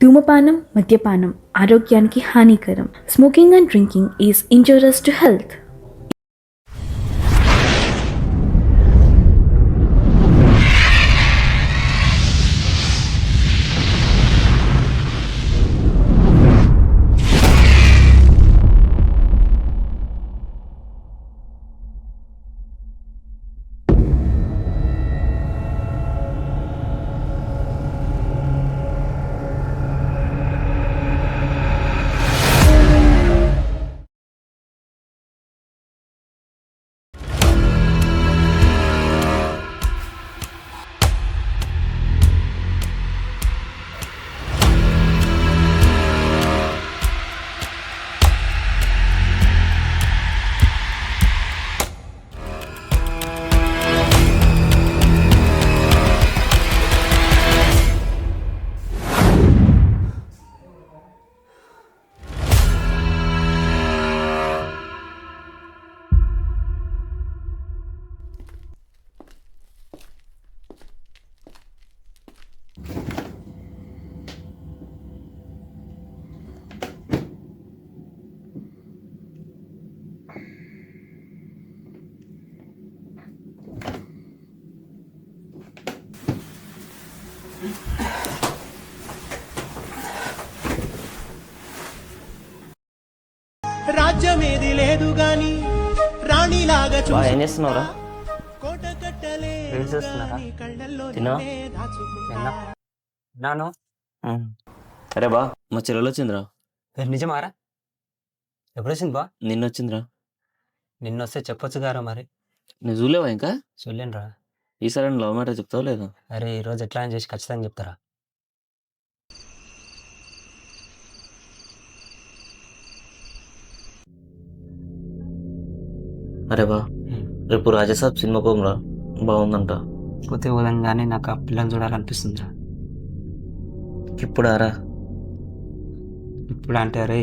ధూమపానం, మద్యపానం ఆరోగ్యానికి హానికరం. Smoking and drinking is injurious to health. రాజ్యమేది లేదు గాని రాణిలాగా ఏం చేస్తున్నావురా? కోట కట్టలే రీల్స్ చూస్తున్నారా? తిన్నా? నాను అరే బా, మా చెల్లెలు వచ్చిందిరా. నిజమారా? ఎప్పుడు వచ్చింది బా? నిన్నొచ్చిందిరా. నిన్నొస్తే చెప్పొచ్చు గారా మరి. నువ్వు చూడలేవా ఇంకా? చూడలేనురా. ఈసారి లవ్ మ్యాటర్ చెప్తావు లేదా? అరే ఈరోజు ఎట్లా అని చేసి ఖచ్చితంగా చెప్తారా. అరే బా, రేపు రాజసాబ్ సినిమా పోమ్రా, బాగుందంట. పోతే పోదంగానే నాకు ఆ పిల్లని చూడాలనిపిస్తుందిరా. ఇప్పుడు ఆరా? ఇప్పుడు అంటే అరే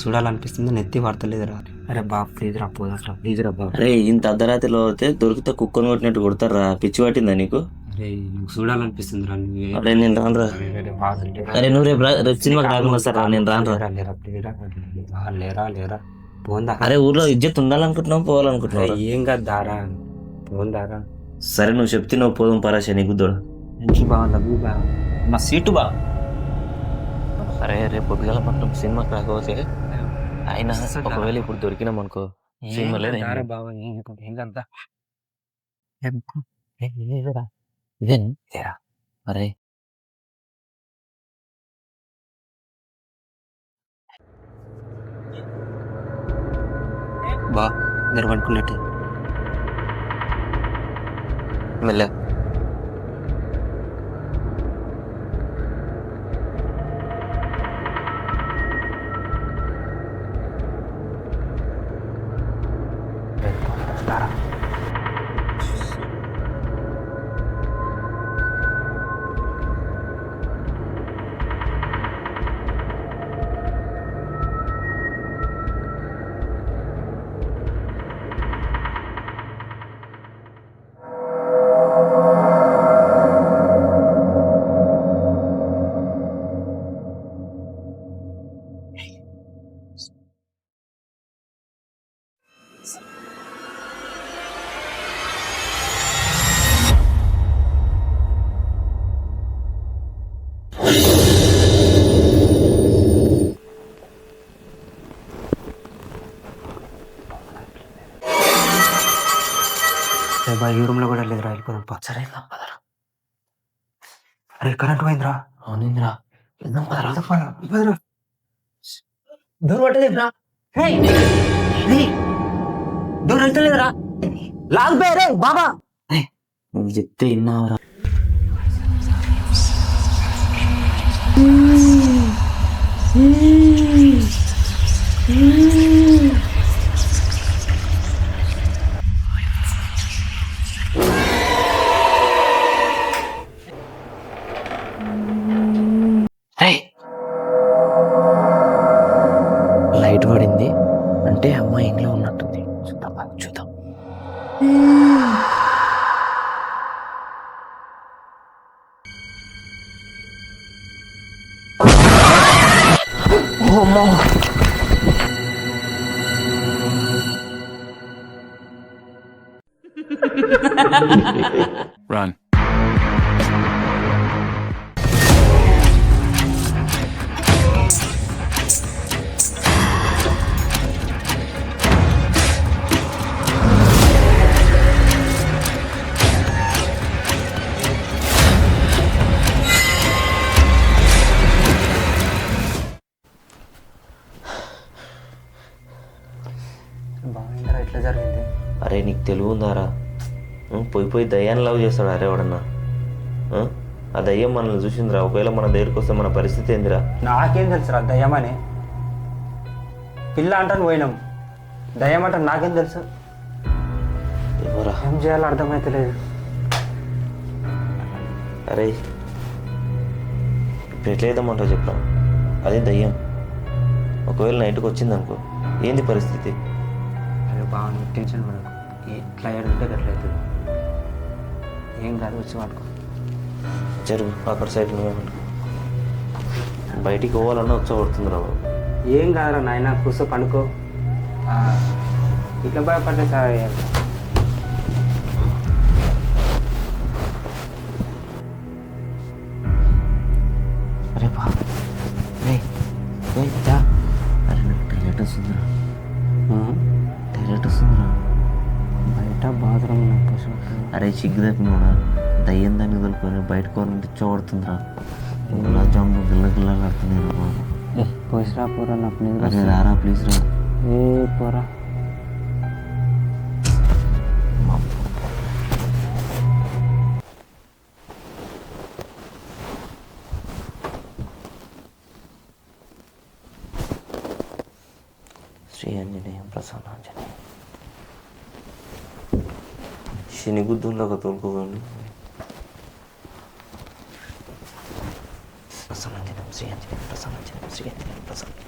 చూడాలనిపిస్తుంది, నెత్తి పడతలేదురా. అరే బా ప్లీజ్ రా, పోదాం ప్లీజ్ రా బా. అరే ఇంత అర్ధరాత్రిలో అయితే దొరికితే కుక్కను కొట్టినట్టు కొడతారా? పిచ్చి పట్టిందా నీకు? అరే నువ్వు చూడాలనిపిస్తుందిరా. అరే నేను రానురా. అరే నువ్వు రేపు సినిమాకి రాకుండా వస్తారా? నేను రానురా. లేరా లేరా పోందా. అరే ఊర్లో ఇజ్జత్ ఉండాలనుకుంటున్నావు, పోవాలనుకుంటున్నావు? ఏం కాదు దారా, పోందారా. సరే నువ్వు చెప్తే నువ్వు పోదాం పరాశ, నీకు దూడ బా లవ్ బా, మా సీటు బా. అరే రేపు పొద్దుగాల పట్నం సినిమాకి రాకపోతే ఆయన ఒకవేళ ఇప్పుడు దొరికినాం అనుకో, సినిమా లేదు. బాబా ఏంకంతా ఇదేనా? అరే బా జరగనుకున్నట్టు మెల్ల. బా ఈ రూమ్ లో కూడా లేదురా, వెళ్ళిపోదాం పా. సరే పదరా. అరే కరెంట్ పోయిందిరా. అవునిందిరా, వెళ్దాం పదరా. దూరం పట్టలేదురా, దూరం వెళ్తలేదురా, లాగిపోయారే బాబా. నువ్వు చెప్తే విన్నావరా? లైట్ పడింది అంటే అమ్మాయి ఇంట్లో ఉన్నట్టుంది. చూద్దాం చూద్దాం. Run. బాగా ఎట్లా జరిగింది? అరే నీకు తెలివి ఉందారా? పోయి దయ్యాన్ని లవ్ చేస్తాడు అరే ఎవడన్నా? ఆ దయ్యం మనల్ని చూసిందిరా. ఒకవేళ మన దగ్గరికి వస్తే మన పరిస్థితి ఏందిరా? నాకేం తెలుసురా దయ్యమని? పిల్ల అంటాను పోయినాం, దయ్యం అంటాను నాకేం తెలుసు? ఎవరా? ఏం చేయాలో అర్థమైతే లేదు. అరే ఇప్పుడు ఎట్లా వేద్దామంటావు చెప్పరా? అది దయ్యం. ఒకవేళ నైట్కి వచ్చిందనుకో ఏంది పరిస్థితి? అరే బాగా టెన్షన్ పడకు, ఎట్లా ఏడుంటే అట్లా అవుతుంది. ఏం కాదు, వచ్చి పడుకో. జరుగు అక్కడ సైడ్ నువ్వే పడుకో. బయటికి పోవాలన్నా వచ్చి రా బాబు. ఏం కాదురా నాయన, కూర్చో పండుకో. ఇట్లా భయపడితే సార్. అరే బా రే దా. అరే నాకు టైలెట్ వస్తుందిరా, టైలెట్ వస్తుందిరా. బయట బాత్రూమ్ అరే సిగ్గు తప్పినోడా, దయ్యం దాన్ని వదులుకొని బయటకు వాళ్ళని చోడుతుందిరా. గులాబ్ జాములు గిల్ల కడుతున్నాయి బాబు. పోసిరా పోరా, నాకు నిద్ర. అరే రారా ప్లీజ్ రా. ఏ పోరా. శ్రీ ఆంజనేయం ప్రసన్నాంజనేయం. శనిగుద్దులాగా తోలుకోకండి. ప్రసన్నాంజనేయం శ్రీ ఆంజనేయం ప్రసన్నాంజనేయం శ్రీ ఆంజనేయం ప్రసన్నాంజనేయం.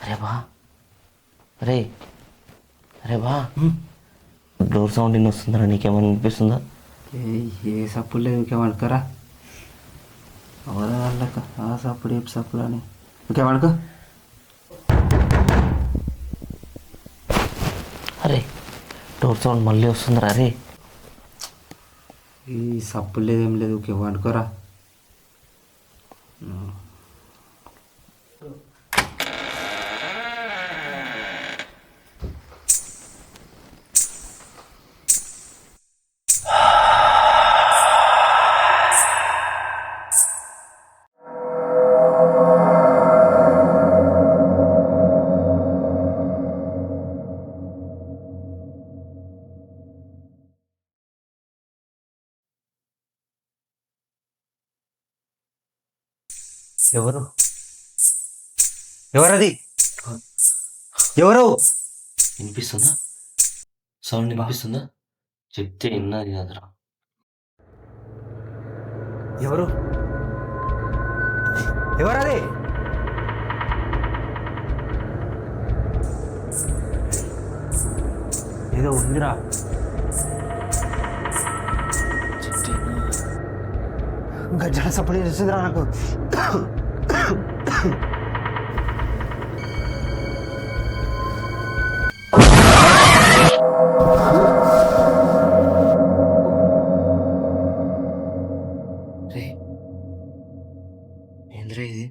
అరే బా అరే అరే బా, డోర్ సౌండ్ ఇన్ని వస్తుందా? నీకేమైనా అనిపిస్తుందా? ఏ సప్పుడు లేదు, ఇంకేమనుకోరా. ఎవరో వాళ్ళక ఆ సప్పుడు ఏ సప్పుడు అని ఇంకేమనుకో. అరే డోర్ సౌండ్ మళ్ళీ వస్తుందిరా. అరే ఈ సప్పుడు లేదు ఏం లేదు, ఇంకేమనుకోరా. ఎవరు? ఎవరది? ఎవరు? వినిపిస్తుందా? సౌండ్ వినిపిస్తుందా? చెప్తే విన్నది కదరా. ఎవరు? ఎవరది? ఏదో ఉందిరా. గజ్జల సప్పుడు చేస్తుందిరా నాకు. ఏంద్రా ఇది?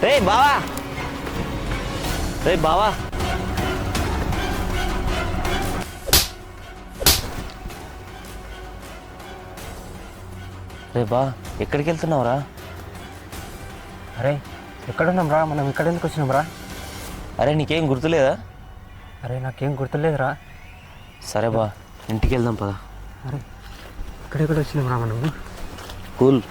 రే బావా, రే బావా. రే బా, ఎక్కడికి వెళ్తున్నావురా? అరే ఎక్కడున్నాం రా, మనం ఇక్కడ ఎందుకు వచ్చినాం రా? అరే నీకేం గుర్తులేదా? అరే నాకేం గుర్తులేదురా. సరే బా, ఇంటికి వెళ్దాం పదా. అరే ఇక్కడెక్కడ వచ్చినాం రా మనము? కూల్.